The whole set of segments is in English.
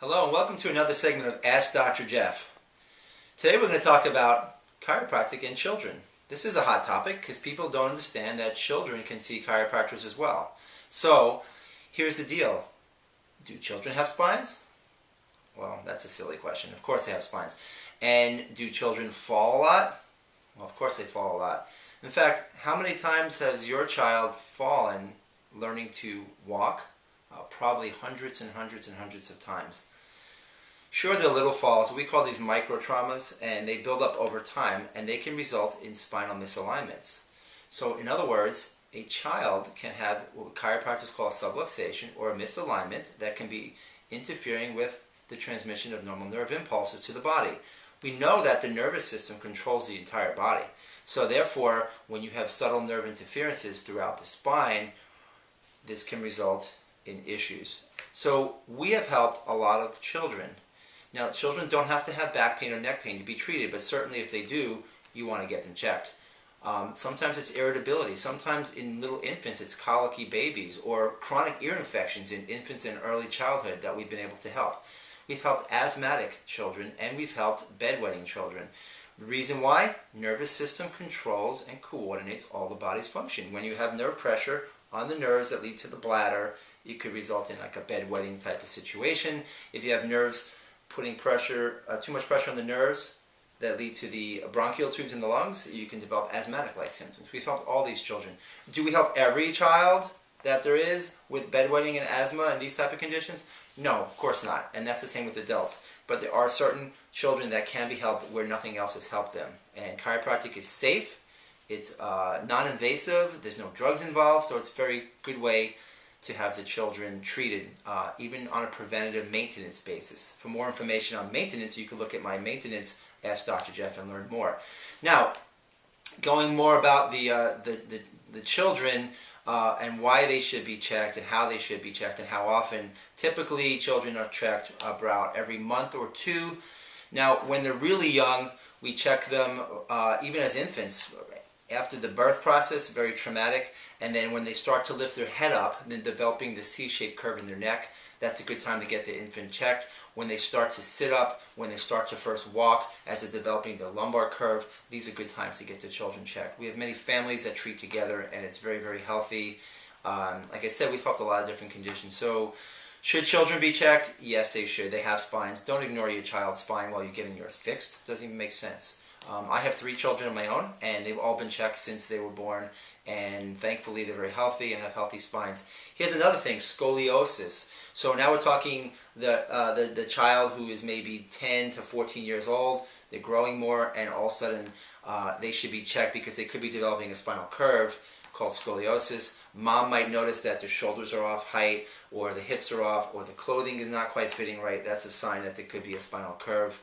Hello and welcome to another segment of Ask Dr. Jeff. Today we're going to talk about chiropractic in children. This is a hot topic because people don't understand that children can see chiropractors as well. So here's the deal. Do children have spines? Well, that's a silly question. Of course they have spines. And do children fall a lot? Well, of course they fall a lot. In fact, how many times has your child fallen learning to walk? Probably hundreds and hundreds and hundreds of times. Sure, they're little falls. We call these micro traumas, and they build up over time, and they can result in spinal misalignments. So, in other words, a child can have what chiropractors call a subluxation or a misalignment that can be interfering with the transmission of normal nerve impulses to the body. We know that the nervous system controls the entire body. So therefore, when you have subtle nerve interferences throughout the spine, this can result in issues. So we have helped a lot of children. Now, children don't have to have back pain or neck pain to be treated, but certainly if they do, you want to get them checked. Sometimes it's irritability. Sometimes in little infants it's colicky babies or chronic ear infections in infants in early childhood that we've been able to help. We've helped asthmatic children and we've helped bedwetting children. The reason why? Nervous system controls and coordinates all the body's function. When you have nerve pressure on the nerves that lead to the bladder, it could result in like a bedwetting type of situation. If you have nerves putting pressure, too much pressure on the nerves that lead to the bronchial tubes in the lungs, you can develop asthmatic-like symptoms. We've helped all these children. Do we help every child that there is with bedwetting and asthma and these type of conditions? No, of course not. And that's the same with adults. But there are certain children that can be helped where nothing else has helped them. And chiropractic is safe. It's non-invasive. There's no drugs involved. So it's a very good way to have the children treated, even on a preventative maintenance basis. For more information on maintenance, you can look at my maintenance Ask Dr. Jeff and learn more. Now, going more about the children and why they should be checked and how they should be checked and how often. Typically, children are checked about every month or two. Now, when they're really young, we check them even as infants. After the birth process, very traumatic, and then when they start to lift their head up, then developing the C-shaped curve in their neck, that's a good time to get the infant checked. When they start to sit up, when they start to first walk, as they're developing the lumbar curve, these are good times to get the children checked. We have many families that treat together, and it's very, very healthy. Like I said, we've helped a lot of different conditions. So, should children be checked? Yes, they should. They have spines. Don't ignore your child's spine while you're getting yours fixed. It doesn't even make sense. I have 3 children of my own, and they've all been checked since they were born, and thankfully they're very healthy and have healthy spines. Here's another thing, scoliosis. So now we're talking the child who is maybe 10 to 14 years old, they're growing more, and all of a sudden they should be checked because they could be developing a spinal curve called scoliosis. Mom might notice that their shoulders are off height, or the hips are off, or the clothing is not quite fitting right. That's a sign that there could be a spinal curve.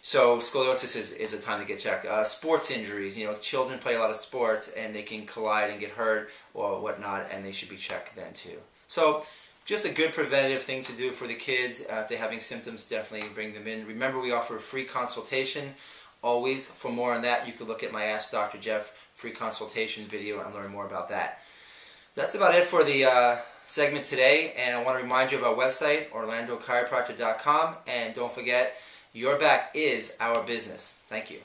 So scoliosis is a time to get checked. Sports injuries, children play a lot of sports and they can collide and get hurt or whatnot, and they should be checked then too. So just a good preventative thing to do for the kids. If they're having symptoms, definitely bring them in. Remember, we offer a free consultation always. For more on that, you can look at my Ask Dr. Jeff free consultation video and learn more about that. That's about it for the segment today, and I want to remind you of our website, orlandochiropractor.com, and don't forget, your back is our business. Thank you.